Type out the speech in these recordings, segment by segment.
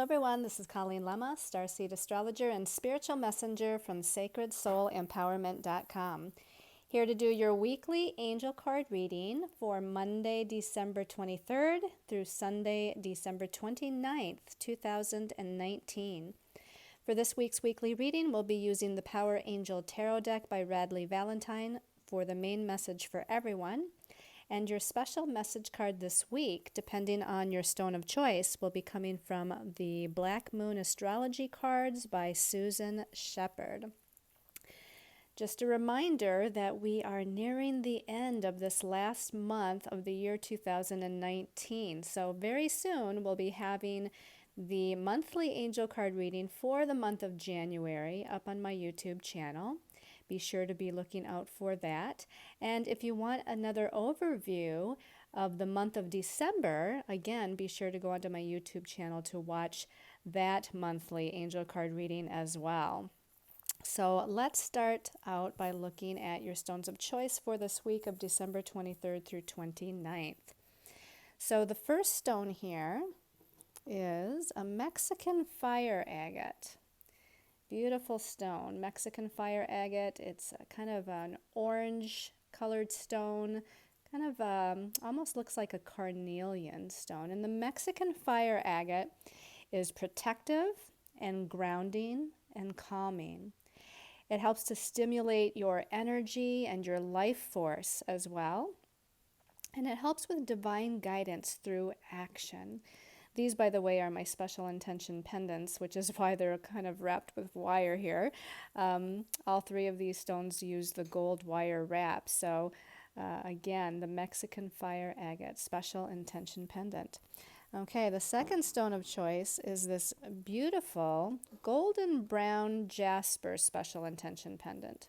Hello everyone, this is Colleen Lemma, starseed astrologer and spiritual messenger from sacredsoulempowerment.com. Here to do your weekly angel card reading for Monday, December 23rd through Sunday, December 29th, 2019. For this week's weekly reading, we'll be using the Power Angel Tarot deck by Radley Valentine for the main message for everyone. And your special message card this week, depending on your stone of choice, will be coming from the Black Moon Astrology cards by Susan Shepard. Just a reminder that we are nearing the end of this last month of the year 2019. So very soon we'll be having the monthly angel card reading for the month of January up on my YouTube channel. Be sure to be looking out for that. And if you want another overview of the month of December, again, be sure to go onto my YouTube channel to watch that monthly angel card reading as well. So let's start out by looking at your stones of choice for this week of December 23rd through 29th. So the first stone here is a Mexican fire agate. Beautiful stone, Mexican fire agate. It's kind of an orange colored stone, kind of almost looks like a carnelian stone. And the Mexican fire agate is protective and grounding and calming. It helps to stimulate your energy and your life force as well. And it helps with divine guidance through action. These, by the way, are my special intention pendants, which is why they're kind of wrapped with wire here. All three of these stones use the gold wire wrap. So again, the Mexican fire agate, special intention pendant. Okay, the second stone of choice is this beautiful golden brown jasper special intention pendant.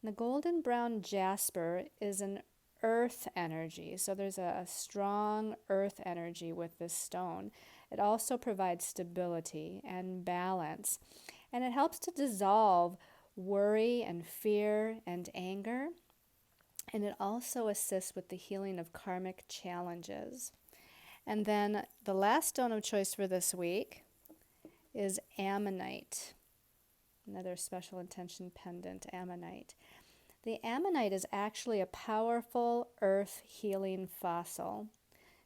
And the golden brown jasper is an earth energy, so there's a strong earth energy with this stone. It also provides stability and balance, and it helps to dissolve worry and fear and anger, and it also assists with the healing of karmic challenges. And then the last stone of choice for this week is ammonite, another special intention pendant, ammonite. The ammonite is actually a powerful earth healing fossil.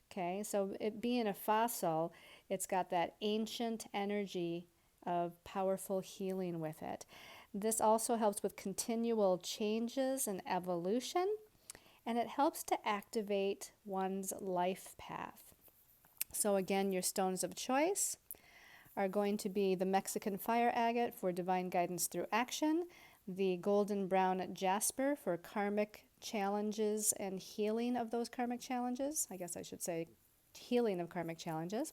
Okay, so it being a fossil, it's got that ancient energy of powerful healing with it. This also helps with continual changes and evolution, and it helps to activate one's life path. So again, your stones of choice are going to be the Mexican fire agate for divine guidance through action, the golden brown jasper for karmic challenges and healing of those karmic challenges. I guess I should say healing of karmic challenges.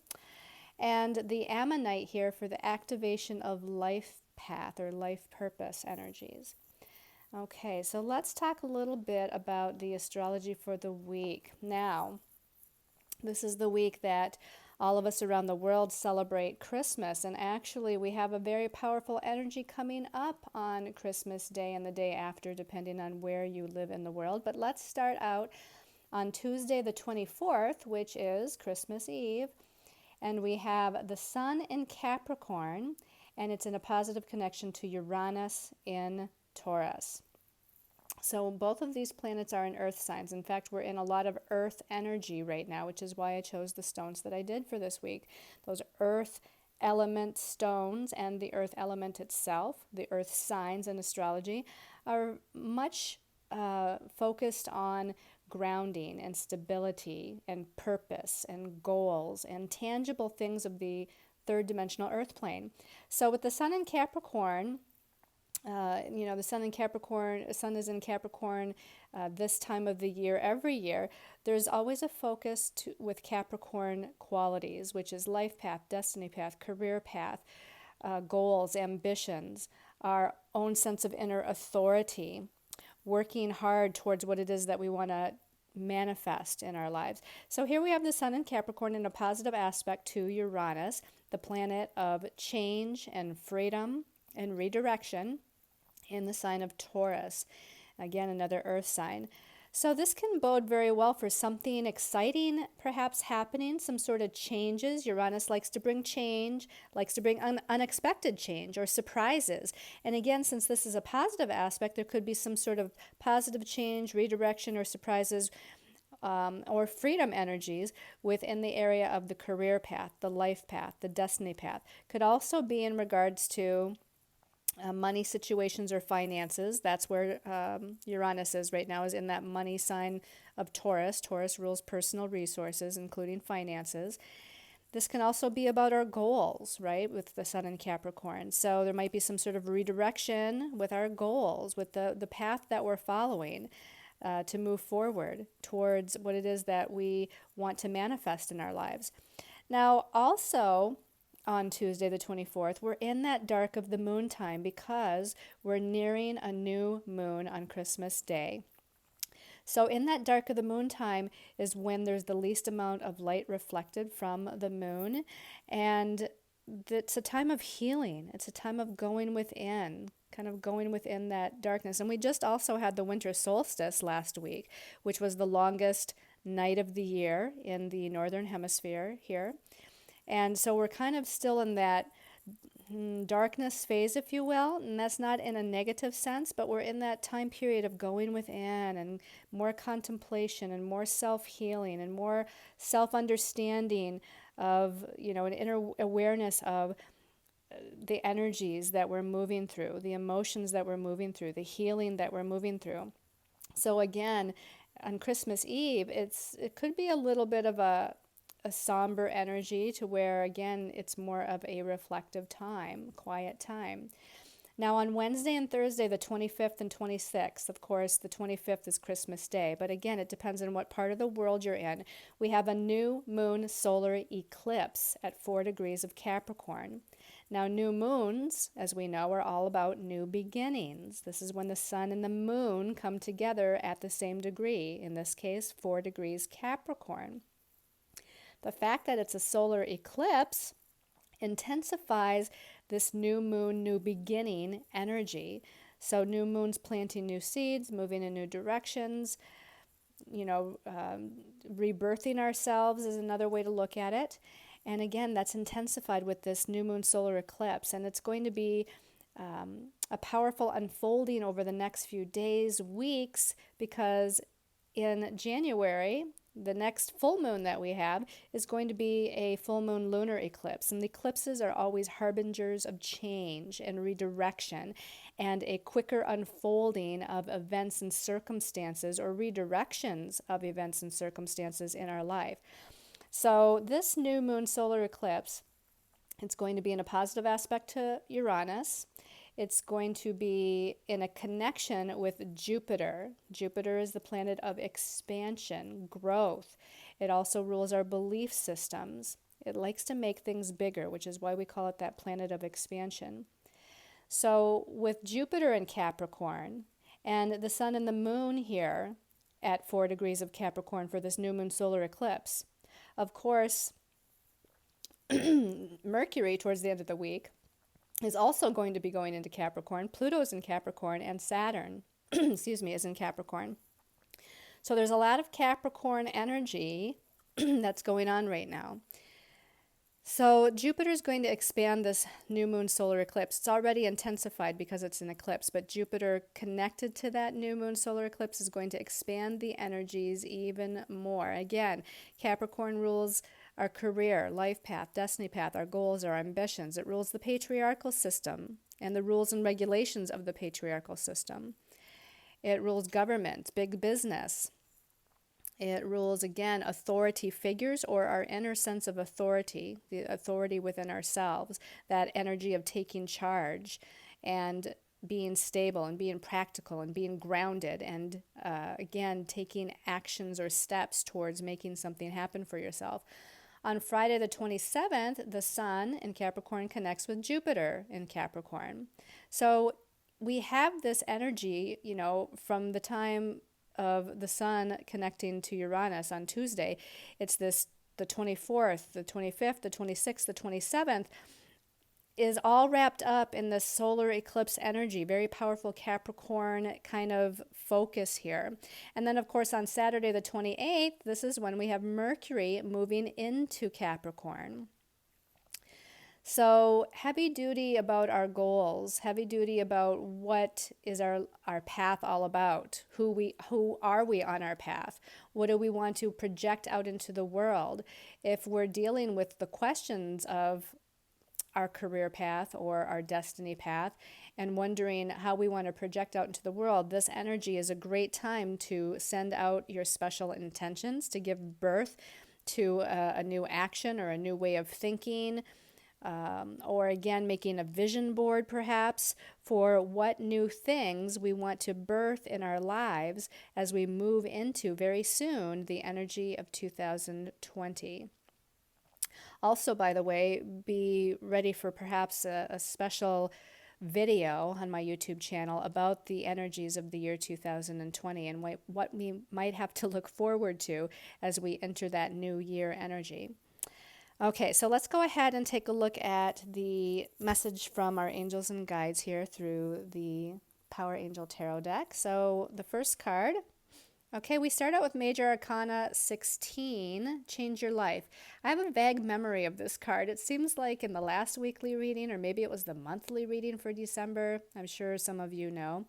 And the ammonite here for the activation of life path or life purpose energies. Okay, so let's talk a little bit about the astrology for the week. Now, this is the week that all of us around the world celebrate Christmas, and actually we have a very powerful energy coming up on Christmas Day and the day after, depending on where you live in the world. But let's start out on Tuesday the 24th, which is Christmas Eve, and we have the Sun in Capricorn, and it's in a positive connection to Uranus in Taurus. So both of these planets are in earth signs. In fact, we're in a lot of earth energy right now, which is why I chose the stones that I did for this week. Those earth element stones and the earth element itself, the earth signs in astrology, are much focused on grounding and stability and purpose and goals and tangible things of the third dimensional earth plane. So with the Sun in Capricorn, the sun is in Capricorn this time of the year, every year. There's always a focus with Capricorn qualities, which is life path, destiny path, career path, goals, ambitions, our own sense of inner authority, working hard towards what it is that we want to manifest in our lives. So here we have the Sun in Capricorn in a positive aspect to Uranus, the planet of change and freedom and redirection, in the sign of Taurus. Again, another earth sign. So this can bode very well for something exciting perhaps happening, some sort of changes. Uranus likes to bring change, likes to bring unexpected change or surprises. And again, since this is a positive aspect, there could be some sort of positive change, redirection, or surprises or freedom energies within the area of the career path, the life path, the destiny path. Could also be in regards to money situations or finances. That's where Uranus is right now, is in that money sign of Taurus. Taurus rules personal resources, including finances. This can also be about our goals, right, with the sun in Capricorn. So there might be some sort of redirection with our goals, with the path that we're following to move forward towards what it is that we want to manifest in our lives. Now, also, on Tuesday the 24th, we're in that dark of the moon time because we're nearing a new moon on Christmas Day. So in that dark of the moon time is when there's the least amount of light reflected from the moon, and it's a time of healing. It's a time of going within, kind of going within that darkness. And we just also had the winter solstice last week, which was the longest night of the year in the northern hemisphere here. And so we're kind of still in that darkness phase, if you will, and that's not in a negative sense, but we're in that time period of going within and more contemplation and more self-healing and more self-understanding of, an inner awareness of the energies that we're moving through, the emotions that we're moving through, the healing that we're moving through. So again, on Christmas Eve, it could be a little bit of a somber energy to where, again, it's more of a reflective time, quiet time. Now on Wednesday and Thursday, the 25th and 26th, of course, the 25th is Christmas Day, but again, it depends on what part of the world you're in. We have a new moon solar eclipse at 4 degrees of Capricorn. Now, new moons, as we know, are all about new beginnings. This is when the sun and the moon come together at the same degree, in this case, 4 degrees Capricorn. The fact that it's a solar eclipse intensifies this new moon, new beginning energy. So new moon's planting new seeds, moving in new directions, rebirthing ourselves is another way to look at it. And again, that's intensified with this new moon solar eclipse. And it's going to be a powerful unfolding over the next few days, weeks, because in January, the next full moon that we have is going to be a full moon lunar eclipse. And the eclipses are always harbingers of change and redirection and a quicker unfolding of events and circumstances, or redirections of events and circumstances in our life. So this new moon solar eclipse, it's going to be in a positive aspect to Uranus. It's going to be in a connection with Jupiter. Jupiter is the planet of expansion, growth. It also rules our belief systems. It likes to make things bigger, which is why we call it that planet of expansion. So with Jupiter in Capricorn and the sun and the moon here at 4 degrees of Capricorn for this new moon solar eclipse, of course, Mercury towards the end of the week is also going to be going into Capricorn. Pluto's in Capricorn, and Saturn, is in Capricorn. So there's a lot of Capricorn energy that's going on right now. So Jupiter's going to expand this new moon solar eclipse. It's already intensified because it's an eclipse, but Jupiter connected to that new moon solar eclipse is going to expand the energies even more. Again, Capricorn rules our career, life path, destiny path, our goals, our ambitions. It rules the patriarchal system and the rules and regulations of the patriarchal system. It rules government, big business. It rules, again, authority figures, or our inner sense of authority, the authority within ourselves, that energy of taking charge and being stable and being practical and being grounded and, again, taking actions or steps towards making something happen for yourself. On Friday the 27th, the sun in Capricorn connects with Jupiter in Capricorn. So we have this energy, from the time of the sun connecting to Uranus on Tuesday. It's the 24th, the 25th, the 26th, the 27th. is all wrapped up in the solar eclipse energy, very powerful Capricorn kind of focus here. And then, of course, on Saturday the 28th, this is when we have Mercury moving into Capricorn. So heavy duty about our goals, heavy duty about what is our path all about, who are we on our path, what do we want to project out into the world. If we're dealing with the questions of our career path or our destiny path and wondering how we want to project out into the world, this energy is a great time to send out your special intentions, to give birth to a new action or a new way of thinking, or again, making a vision board perhaps for what new things we want to birth in our lives as we move into very soon the energy of 2020. Also, by the way, be ready for perhaps a special video on my YouTube channel about the energies of the year 2020 and what we might have to look forward to as we enter that new year energy. Okay, so let's go ahead and take a look at the message from our angels and guides here through the Power Angel Tarot deck. So the first card, okay, we start out with Major Arcana 16, Change Your Life. I have a vague memory of this card. It seems like in the last weekly reading, or maybe it was the monthly reading for December. I'm sure some of you know.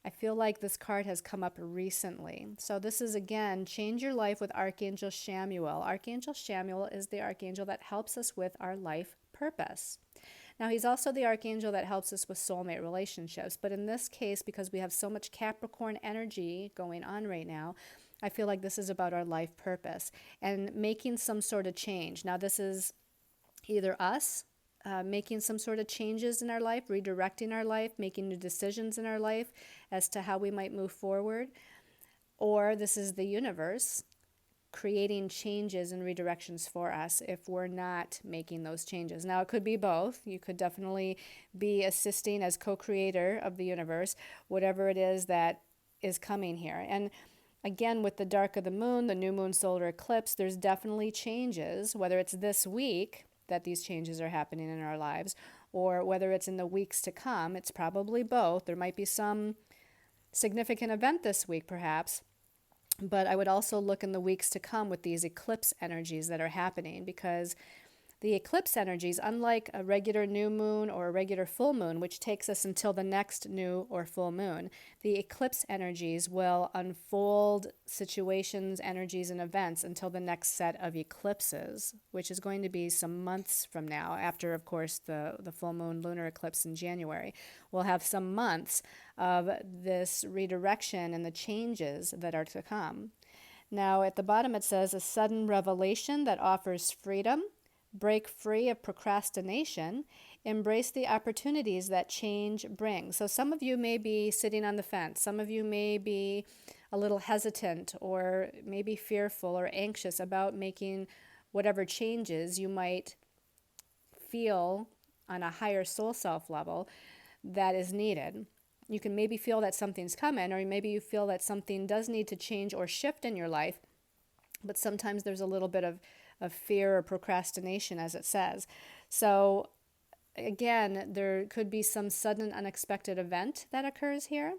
I feel like this card has come up recently. So this is, again, Change Your Life with Archangel Chamuel. Archangel Chamuel is the archangel that helps us with our life purpose. Now, he's also the archangel that helps us with soulmate relationships. But in this case, because we have so much Capricorn energy going on right now, I feel like this is about our life purpose and making some sort of change. Now, this is either us making some sort of changes in our life, redirecting our life, making new decisions in our life as to how we might move forward, or this is the universe creating changes and redirections for us if we're not making those changes. Now, it could be both. You could definitely be assisting as co-creator of the universe, whatever it is that is coming here. And again, with the dark of the moon, the new moon solar eclipse, there's definitely changes, whether it's this week that these changes are happening in our lives, or whether it's in the weeks to come. It's probably both. There might be some significant event this week, perhaps, but I would also look in the weeks to come with these eclipse energies that are happening, because the eclipse energies, unlike a regular new moon or a regular full moon, which takes us until the next new or full moon, the eclipse energies will unfold situations, energies, and events until the next set of eclipses, which is going to be some months from now, after, of course, the full moon lunar eclipse in January. We'll have some months of this redirection and the changes that are to come. Now, at the bottom it says, a sudden revelation that offers freedom. Break free of procrastination, embrace the opportunities that change brings. So some of you may be sitting on the fence. Some of you may be a little hesitant or maybe fearful or anxious about making whatever changes you might feel on a higher soul self level that is needed. You can maybe feel that something's coming, or maybe you feel that something does need to change or shift in your life, but sometimes there's a little bit of fear or procrastination, as it says. So again, there could be some sudden unexpected event that occurs here,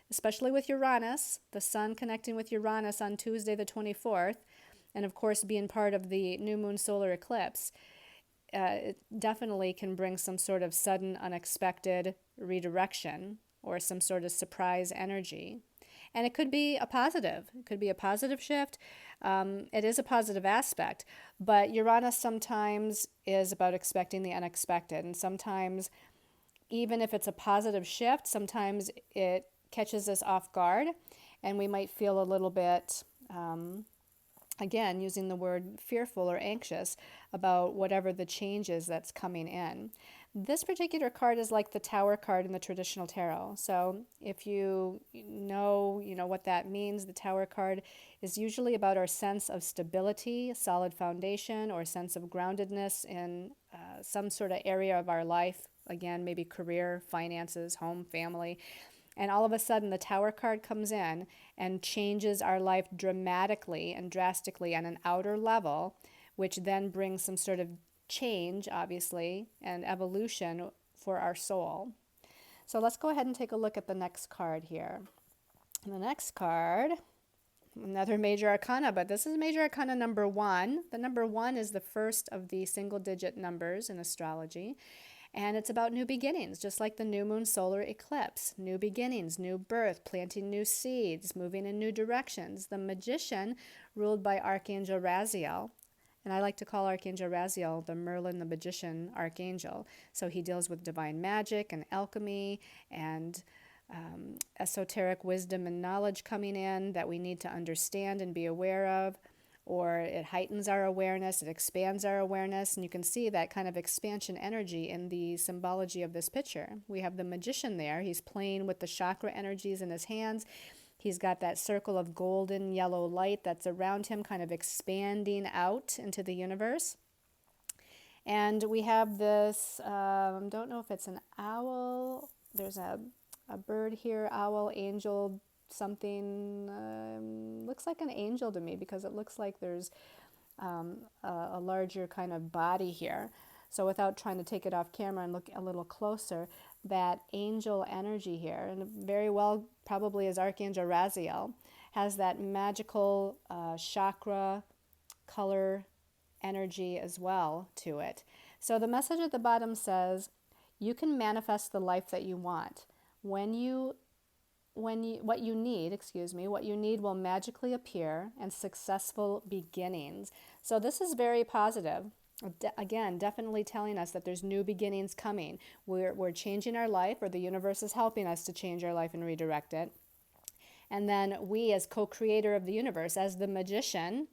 especially with Uranus, the sun connecting with Uranus on Tuesday the 24th, and of course being part of the new moon solar eclipse. It definitely can bring some sort of sudden unexpected redirection or some sort of surprise energy. And it could be a positive. It could be a positive shift. It is a positive aspect. But Uranus sometimes is about expecting the unexpected. And sometimes, even if it's a positive shift, sometimes it catches us off guard. And we might feel a little bit, again, using the word fearful or anxious about whatever the change is that's coming in. This particular card is like the Tower card in the traditional tarot. So if you know what that means, the Tower card is usually about our sense of stability, solid foundation, or sense of groundedness in some sort of area of our life. Again, maybe career, finances, home, family. And all of a sudden, the Tower card comes in and changes our life dramatically and drastically on an outer level, which then brings some sort of change, obviously, and evolution for our soul. So let's go ahead and take a look at the next card here. And the next card, another major arcana, but this is major arcana number 1. The number 1 is the first of the single digit numbers in astrology. And it's about new beginnings, just like the new moon solar eclipse. New beginnings, new birth, planting new seeds, moving in new directions. The magician, ruled by Archangel Raziel, and I like to call Archangel Raziel the Merlin the magician archangel. So he deals with divine magic and alchemy and esoteric wisdom and knowledge coming in that we need to understand and be aware of. Or it heightens our awareness, it expands our awareness, and you can see that kind of expansion energy in the symbology of this picture. We have the magician there. He's playing with the chakra energies in his hands. He's got that circle of golden yellow light that's around him, kind of expanding out into the universe. And we have this, don't know if it's an owl. There's a bird here, owl, angel, something, looks like an angel to me because it looks like there's a larger kind of body here. So without trying to take it off camera and look a little closer, that angel energy here, and very well probably is Archangel Raziel, has that magical chakra color energy as well to it. So the message at the bottom says, you can manifest the life that you want. What you need will magically appear, and successful beginnings. So this is very positive. Again, definitely telling us that there's new beginnings coming. We're changing our life, or the universe is helping us to change our life and redirect it. And then we, as co-creator of the universe, as the magician,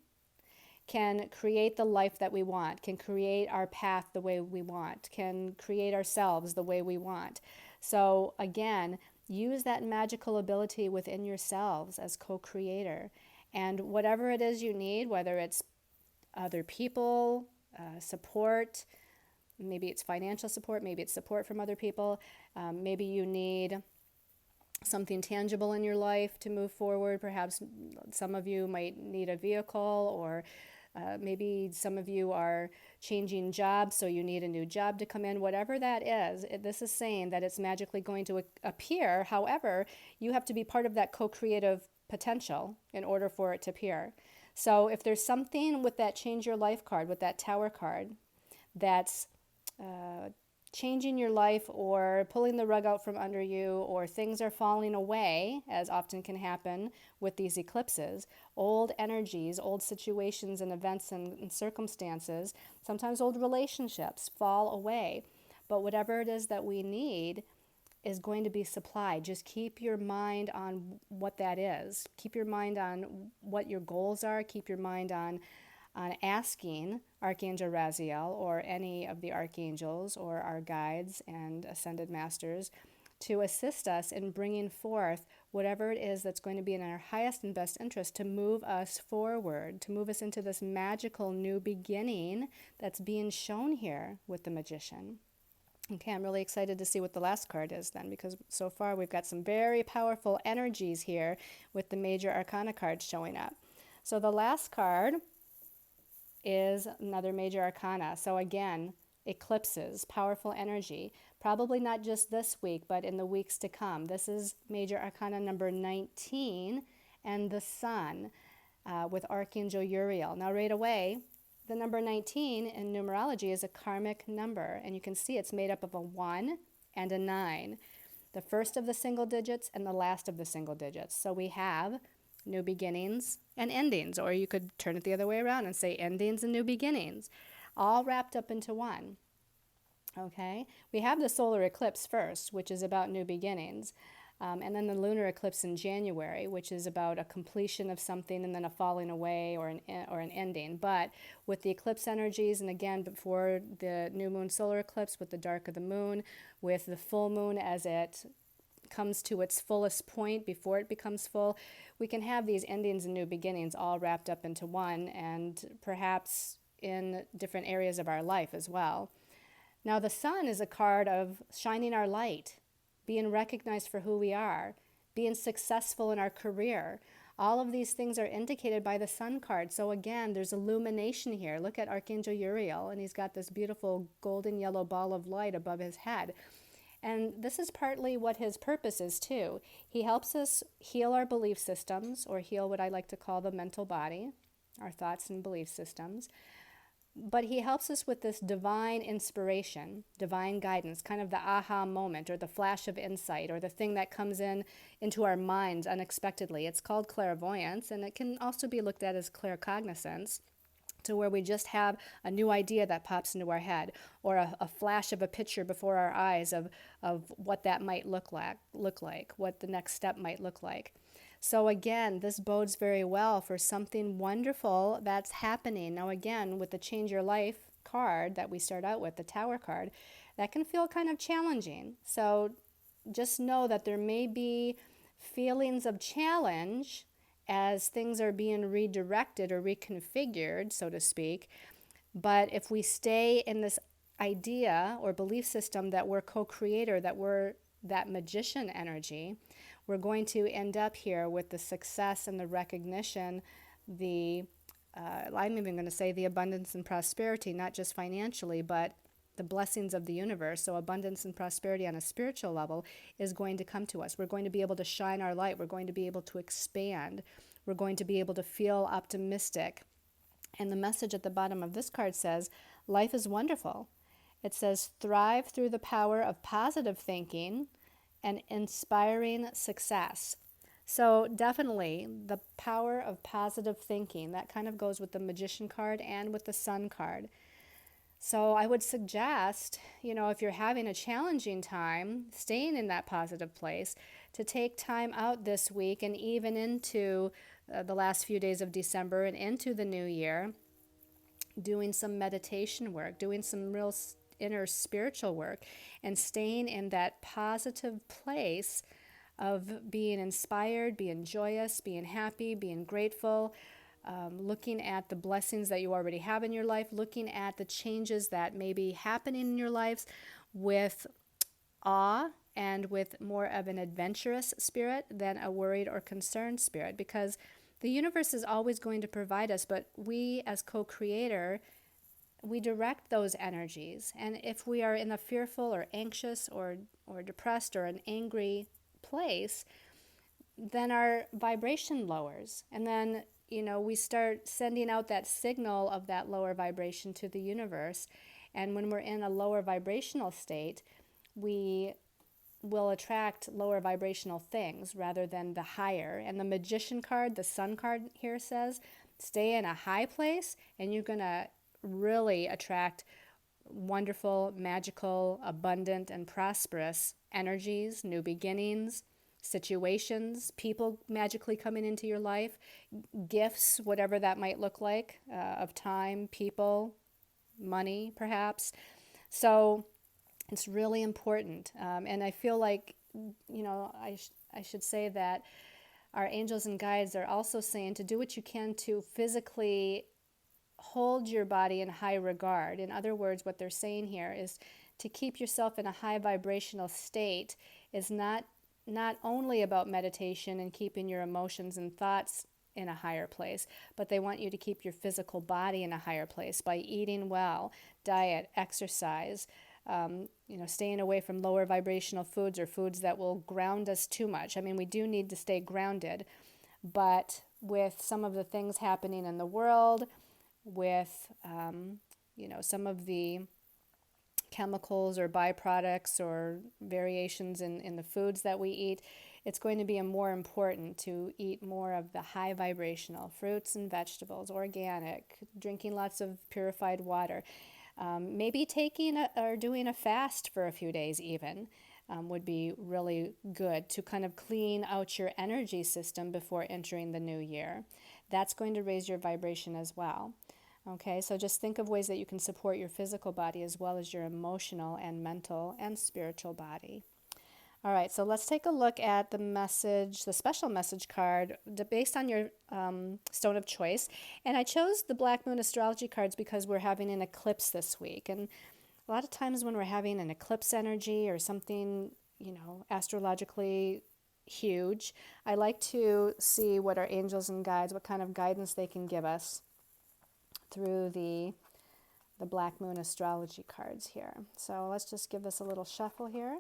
can create the life that we want, can create our path the way we want, can create ourselves the way we want. So again, use that magical ability within yourselves as co-creator. And whatever it is you need, whether it's other people, support, maybe it's financial support, maybe it's support from other people, maybe you need something tangible in your life to move forward. Perhaps some of you might need a vehicle, or maybe some of you are changing jobs, so you need a new job to come in. Whatever that is, this is saying that it's magically going to appear. However, you have to be part of that co-creative potential in order for it to appear. So if there's something with that change your life card, with that tower card, that's changing your life or pulling the rug out from under you, or things are falling away, as often can happen with these eclipses, old energies, old situations and events and circumstances, sometimes old relationships fall away. But whatever it is that we need is going to be supplied. Just keep your mind on what that is. Keep your mind on what your goals are. Keep your mind on asking Archangel Raziel or any of the archangels or our guides and ascended masters to assist us in bringing forth whatever it is that's going to be in our highest and best interest to move us forward, to move us into this magical new beginning that's being shown here with the magician. Okay, I'm really excited to see what the last card is then, because so far we've got some very powerful energies here with the major arcana cards showing up. So the last card is another major arcana. So again, eclipses, powerful energy, probably not just this week, but in the weeks to come. This is major arcana number 19, and the sun with Archangel Uriel. Now right away, the number 19 in numerology is a karmic number, and you can see it's made up of a 1 and a 9, the first of the single digits and the last of the single digits. So we have new beginnings and endings, or you could turn it the other way around and say endings and new beginnings, all wrapped up into one. Okay, we have the solar eclipse first, which is about new beginnings, and then the lunar eclipse in January, which is about a completion of something and then a falling away or an ending. But with the eclipse energies, and again before the new moon solar eclipse, with the dark of the moon, with the full moon as it comes to its fullest point before it becomes full, we can have these endings and new beginnings all wrapped up into one, and perhaps in different areas of our life as well. Now the sun is a card of shining our light, being recognized for who we are, being successful in our career, All of these things are indicated by the Sun card. So again, there's illumination here. Look at Archangel Uriel, and he's got this beautiful golden yellow ball of light above his head. And this is partly what his purpose is too. He helps us heal our belief systems, or heal what I like to call the mental body, our thoughts and belief systems. But he helps us with this divine inspiration, divine guidance, kind of the aha moment or the flash of insight or the thing that comes into our minds unexpectedly. It's called clairvoyance, and it can also be looked at as claircognizance, to where we just have a new idea that pops into our head, or a flash of a picture before our eyes of what that might look like, what the next step might look like. So again, this bodes very well for something wonderful that's happening. Now again, with the Change Your Life card that we start out with, the Tower card, that can feel kind of challenging. So just know that there may be feelings of challenge as things are being redirected or reconfigured, so to speak. But if we stay in this idea or belief system that we're co-creator, that we're that magician energy, we're going to end up here with the success and the recognition, I'm even going to say the abundance and prosperity, not just financially, but the blessings of the universe. So abundance and prosperity on a spiritual level is going to come to us. We're going to be able to shine our light. We're going to be able to expand. We're going to be able to feel optimistic. And the message at the bottom of this card says, life is wonderful. It says, thrive through the power of positive thinking and inspiring success. So definitely the power of positive thinking, that kind of goes with the Magician card and with the Sun card. So I would suggest, if you're having a challenging time, staying in that positive place, to take time out this week and even into the last few days of December and into the new year, doing some meditation work, doing some real inner spiritual work, and staying in that positive place of being inspired, being joyous, being happy, being grateful, looking at the blessings that you already have in your life, looking at the changes that may be happening in your lives with awe and with more of an adventurous spirit than a worried or concerned spirit, because the universe is always going to provide us, but we as co-creator, we direct those energies. And if we are in a fearful or anxious or depressed or an angry place, then our vibration lowers. And then, we start sending out that signal of that lower vibration to the universe. And when we're in a lower vibrational state, we will attract lower vibrational things rather than the higher. And the Magician card, the Sun card here says, stay in a high place and you're going to really attract wonderful, magical, abundant, and prosperous energies, new beginnings, situations, people magically coming into your life, gifts, whatever that might look like, of time, people, money, perhaps. So it's really important. And I feel like, I should say that our angels and guides are also saying to do what you can to physically hold your body in high regard. In other words, what they're saying here is to keep yourself in a high vibrational state is not only about meditation and keeping your emotions and thoughts in a higher place, but they want you to keep your physical body in a higher place by eating well, diet, exercise, staying away from lower vibrational foods or foods that will ground us too much. I mean, we do need to stay grounded, but with some of the things happening in the world, with some of the chemicals or byproducts or variations in the foods that we eat, it's going to be more important to eat more of the high vibrational fruits and vegetables, organic, drinking lots of purified water. Maybe taking or doing a fast for a few days even would be really good to kind of clean out your energy system before entering the new year. That's going to raise your vibration as well. Okay, so just think of ways that you can support your physical body as well as your emotional and mental and spiritual body. All right, so let's take a look at the message, the special message card based on your stone of choice. And I chose the Black Moon astrology cards because we're having an eclipse this week. And a lot of times when we're having an eclipse energy or something, astrologically huge. I like to see what our angels and guides, what kind of guidance they can give us through the Black Moon astrology cards here. So let's just give this a little shuffle here.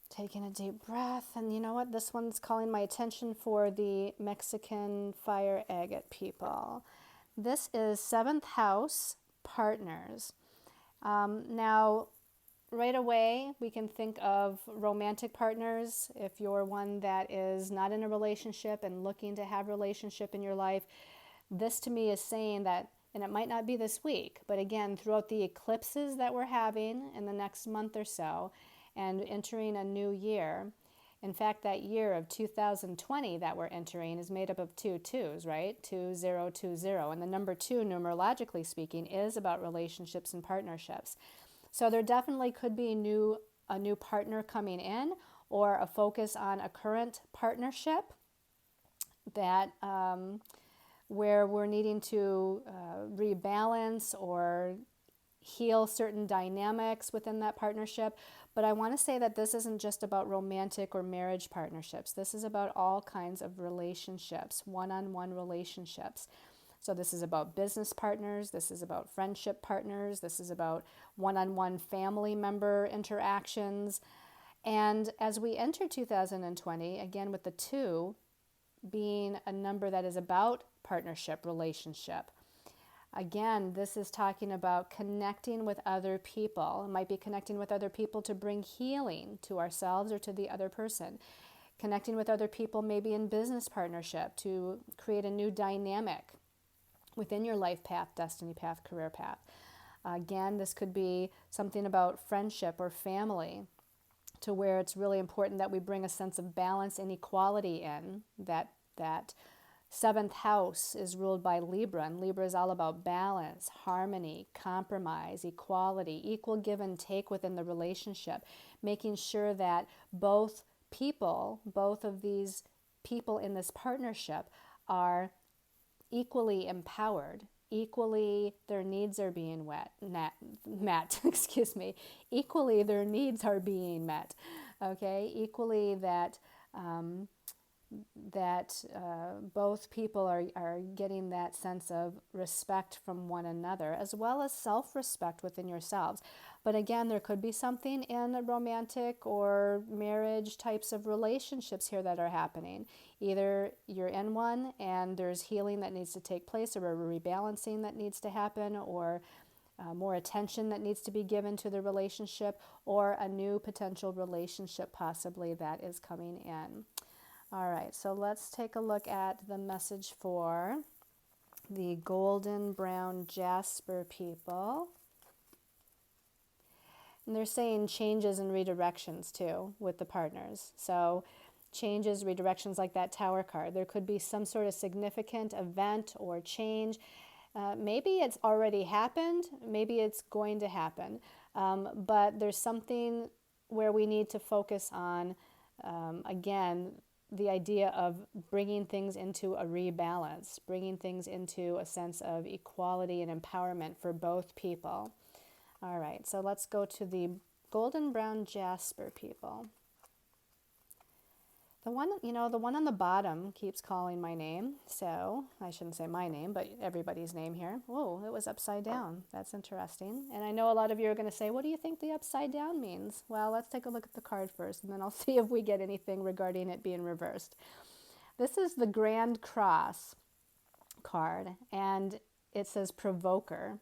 Taking a deep breath. And you know what? This one's calling my attention for the Mexican fire agate people. This is 7th house partners. Now, right away, we can think of romantic partners. If you're one that is not in a relationship and looking to have a relationship in your life, this to me is saying that, and it might not be this week, but again, throughout the eclipses that we're having in the next month or so, and entering a new year. In fact, that year of 2020 that we're entering is made up of two twos, right? 2020. And the number 2, numerologically speaking, is about relationships and partnerships. So there definitely could be a new partner coming in, or a focus on a current partnership that where we're needing to rebalance or heal certain dynamics within that partnership. But I want to say that this isn't just about romantic or marriage partnerships. This is about all kinds of relationships, one-on-one relationships. So this is about business partners, this is about friendship partners, this is about one-on-one family member interactions. And as we enter 2020, again with the 2 being a number that is about partnership, relationship, again, this is talking about connecting with other people. It might be connecting with other people to bring healing to ourselves or to the other person. Connecting with other people maybe in business partnership to create a new dynamic within your life path, destiny path, career path. Again, this could be something about friendship or family, to where it's really important that we bring a sense of balance and equality in. That 7th house is ruled by Libra, and Libra is all about balance, harmony, compromise, equality, equal give and take within the relationship, making sure that both of these people in this partnership are equally empowered, equally their needs are being met, excuse me, equally their needs are being met, okay, equally that both people are getting that sense of respect from one another, as well as self-respect within yourselves. But again, there could be something in a romantic or marriage types of relationships here that are happening. Either you're in one and there's healing that needs to take place, or a rebalancing that needs to happen, or more attention that needs to be given to the relationship, or a new potential relationship possibly that is coming in. All right, so let's take a look at the message for the golden brown jasper people. And they're saying changes and redirections too with the partners. So changes, redirections, like that Tower card. There could be some sort of significant event or change. Maybe it's already happened, maybe it's going to happen. But there's something where we need to focus on, again, the idea of bringing things into a rebalance, bringing things into a sense of equality and empowerment for both people. All right, so let's go to the golden brown jasper people. The one on the bottom keeps calling my name, so I shouldn't say my name, but everybody's name here. Whoa, it was upside down. That's interesting. And I know a lot of you are going to say, what do you think the upside down means? Well, let's take a look at the card first, and then I'll see if we get anything regarding it being reversed. This is the Grand Cross card, and it says Provoker.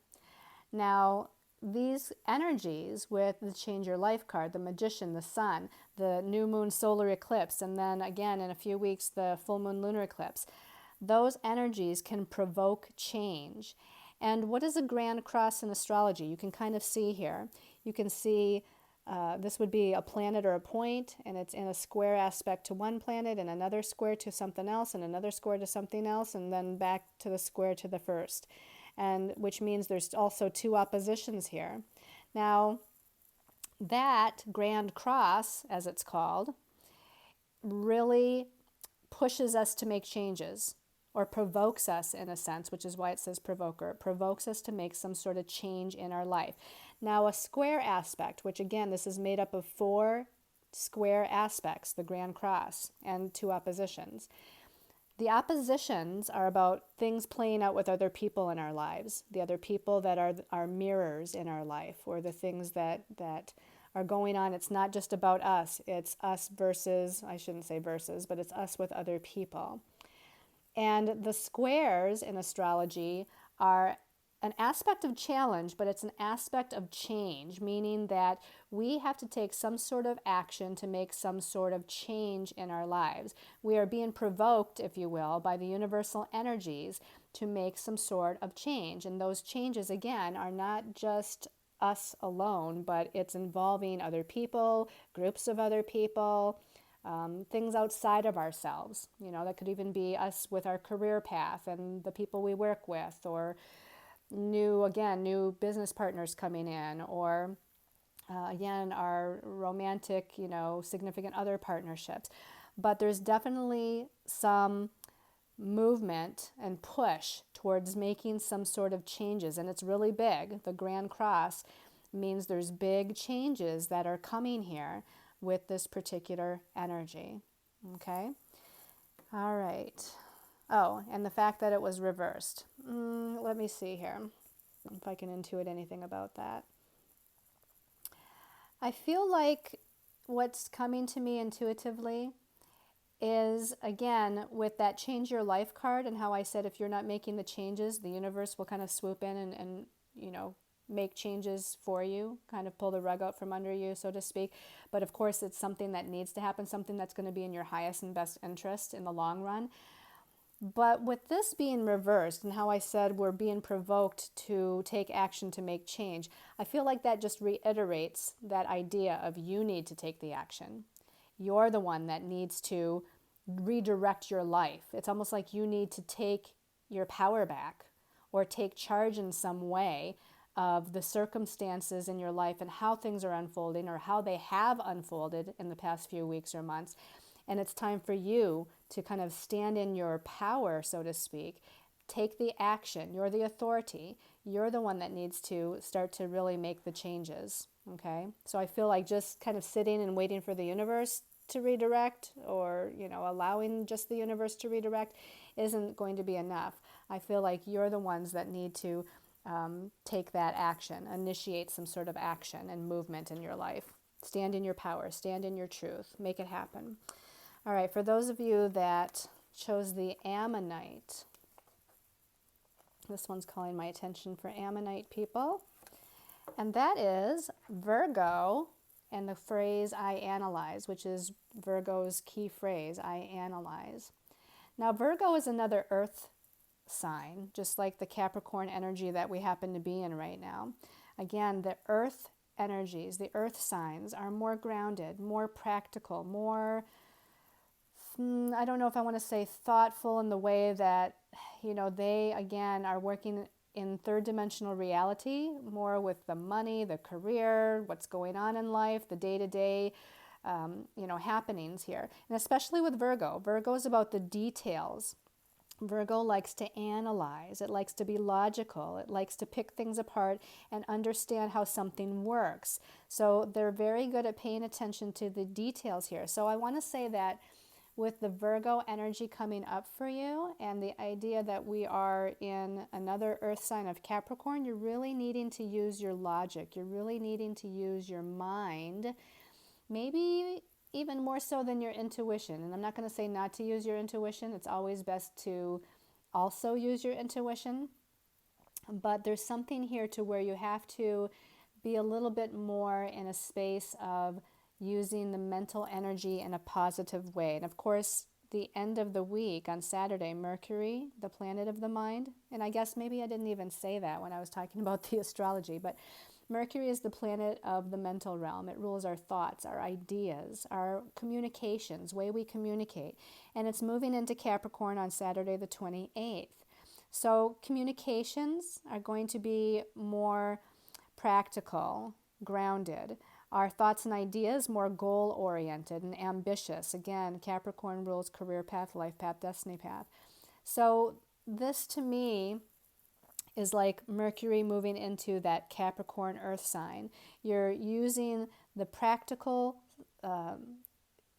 Now, these energies with the Change Your Life card, the Magician, the Sun, the new moon solar eclipse, and then again in a few weeks the full moon lunar eclipse, those energies can provoke change. And what is a Grand Cross in astrology? You can kind of see here. You can see this would be a planet or a point, and it's in a square aspect to one planet, and another square to something else, and another square to something else, and then back to the square to the first. And which means there's also 2 oppositions here. Now, that Grand Cross, as it's called, really pushes us to make changes, or provokes us in a sense, which is why it says provoker. It provokes us to make some sort of change in our life. Now, a square aspect, which again, this is made up of 4 square aspects, the Grand Cross, and 2 oppositions. The oppositions are about things playing out with other people in our lives, the other people that are our mirrors in our life, or the things that are going on. It's not just about us. It's us versus, I shouldn't say versus, but it's us with other people. And the squares in astrology are an aspect of challenge, but it's an aspect of change, meaning that we have to take some sort of action to make some sort of change in our lives. We are being provoked, if you will, by the universal energies to make some sort of change. And those changes, again, are not just us alone, but it's involving other people, groups of other people, things outside of ourselves. That could even be us with our career path and the people we work with, or new business partners coming in, or again, our romantic, significant other partnerships. But there's definitely some movement and push towards making some sort of changes, and it's really big. The Grand Cross means there's big changes that are coming here with this particular energy. Okay? All right. Oh, and the fact that it was reversed. Let me see here if I can intuit anything about that. I feel like what's coming to me intuitively is, again, with that change your life card, and how I said if you're not making the changes, the universe will kind of swoop in and make changes for you, kind of pull the rug out from under you, so to speak. But of course, it's something that needs to happen, something that's going to be in your highest and best interest in the long run. But with this being reversed, and how I said we're being provoked to take action to make change, I feel like that just reiterates that idea of you need to take the action. You're the one that needs to redirect your life. It's almost like you need to take your power back, or take charge in some way of the circumstances in your life and how things are unfolding, or how they have unfolded in the past few weeks or months. And it's time for you to kind of stand in your power, so to speak. Take the action. You're the authority. You're the one that needs to start to really make the changes. Okay? So I feel like just kind of sitting and waiting for the universe to redirect, or allowing just the universe to redirect, isn't going to be enough. I feel like you're the ones that need to take that action, initiate some sort of action and movement in your life. Stand in your power, stand in your truth, make it happen. All right, for those of you that chose the Ammonite, this one's calling my attention for Ammonite people, and that is Virgo, and the phrase I analyze, which is Virgo's key phrase, I analyze. Now, Virgo is another earth sign, just like the Capricorn energy that we happen to be in right now. Again, the earth energies, the earth signs are more grounded, more practical, more, I don't know if I want to say thoughtful, in the way that, they, again, are working in third dimensional reality, more with the money, the career, what's going on in life, the day-to-day, happenings here. And especially with Virgo. Virgo is about the details. Virgo likes to analyze. It likes to be logical. It likes to pick things apart and understand how something works. So they're very good at paying attention to the details here. So I want to say that with the Virgo energy coming up for you, and the idea that we are in another earth sign of Capricorn, you're really needing to use your logic. You're really needing to use your mind, maybe even more so than your intuition. And I'm not going to say not to use your intuition. It's always best to also use your intuition. But there's something here to where you have to be a little bit more in a space of using the mental energy in a positive way. And of course, the end of the week on Saturday, Mercury, the planet of the mind, and I guess maybe I didn't even say that when I was talking about the astrology, but Mercury is the planet of the mental realm. It rules our thoughts, our ideas, our communications, way we communicate. And it's moving into Capricorn on Saturday the 28th. So communications are going to be more practical, grounded. Our thoughts and ideas more goal-oriented and ambitious. Again, Capricorn rules career path, life path, destiny path. So this to me is like Mercury moving into that Capricorn earth sign. You're using the practical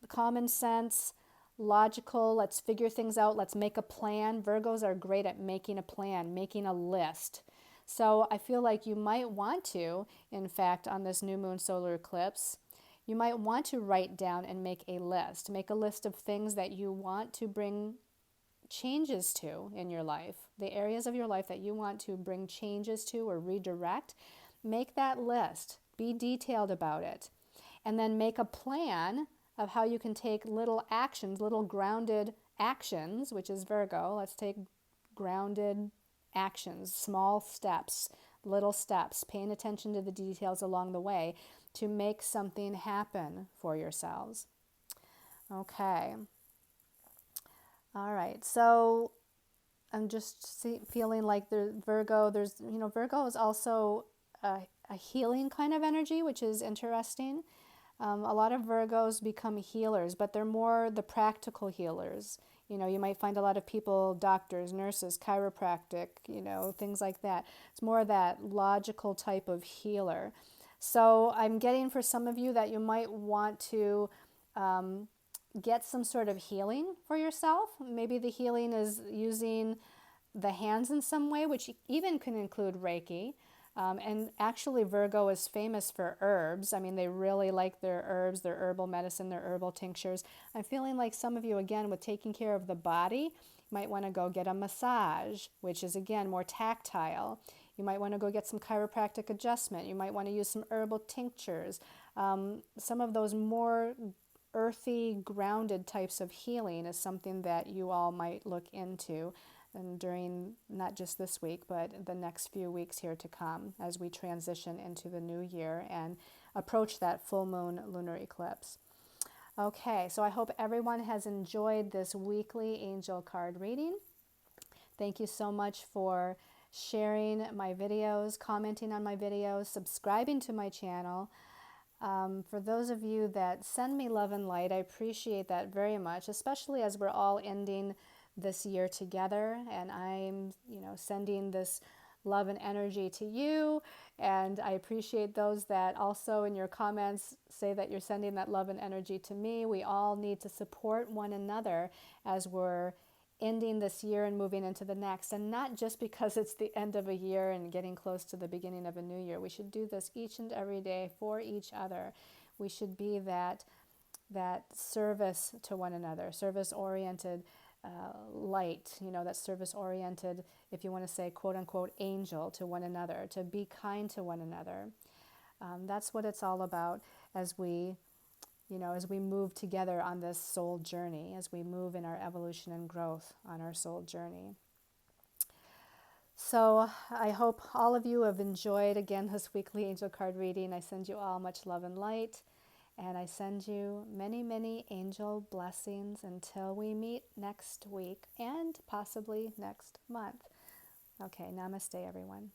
common sense, logical, let's figure things out, let's make a plan. Virgos are great at making a plan, making a list. So I feel like you might want to, in fact, on this new moon solar eclipse, you might want to write down and make a list. Make a list of things that you want to bring changes to in your life, the areas of your life that you want to bring changes to or redirect. Make that list. Be detailed about it. And then make a plan of how you can take little actions, little grounded actions, which is Virgo. Let's take grounded actions, small steps, little steps, paying attention to the details along the way to make something happen for yourselves. Okay. All right. So I'm just feeling like Virgo is also a healing kind of energy, which is interesting. A lot of Virgos become healers, but they're more the practical healers. You might find a lot of people, doctors, nurses, chiropractic, things like that. It's more that logical type of healer. So I'm getting for some of you that you might want to get some sort of healing for yourself. Maybe the healing is using the hands in some way, which even can include Reiki. And actually, Virgo is famous for herbs. I mean, they really like their herbs, their herbal medicine, their herbal tinctures. I'm feeling like some of you, again, with taking care of the body, might want to go get a massage, which is, again, more tactile. You might want to go get some chiropractic adjustment. You might want to use some herbal tinctures. Some of those more earthy, grounded types of healing is something that you all might look into. And during not just this week, but the next few weeks here to come as we transition into the new year and approach that full moon lunar eclipse. Okay, so I hope everyone has enjoyed this weekly angel card reading. Thank you so much for sharing my videos, commenting on my videos, subscribing to my channel. For those of you that send me love and light, I appreciate that very much, especially as we're all ending this year together, and I'm sending this love and energy to you, and I appreciate those that also in your comments say that you're sending that love and energy to me. We all need to support one another as we're ending this year and moving into the next, and not just because it's the end of a year and getting close to the beginning of a new year. We should do this each and every day for each other. We should be that service to one another, service-oriented light, that service-oriented, if you want to say, quote-unquote, angel to one another, to be kind to one another. That's what it's all about as we move together on this soul journey, as we move in our evolution and growth on our soul journey. So I hope all of you have enjoyed, again, this weekly angel card reading. I send you all much love and light. And I send you many, many angel blessings until we meet next week and possibly next month. Okay, namaste, everyone.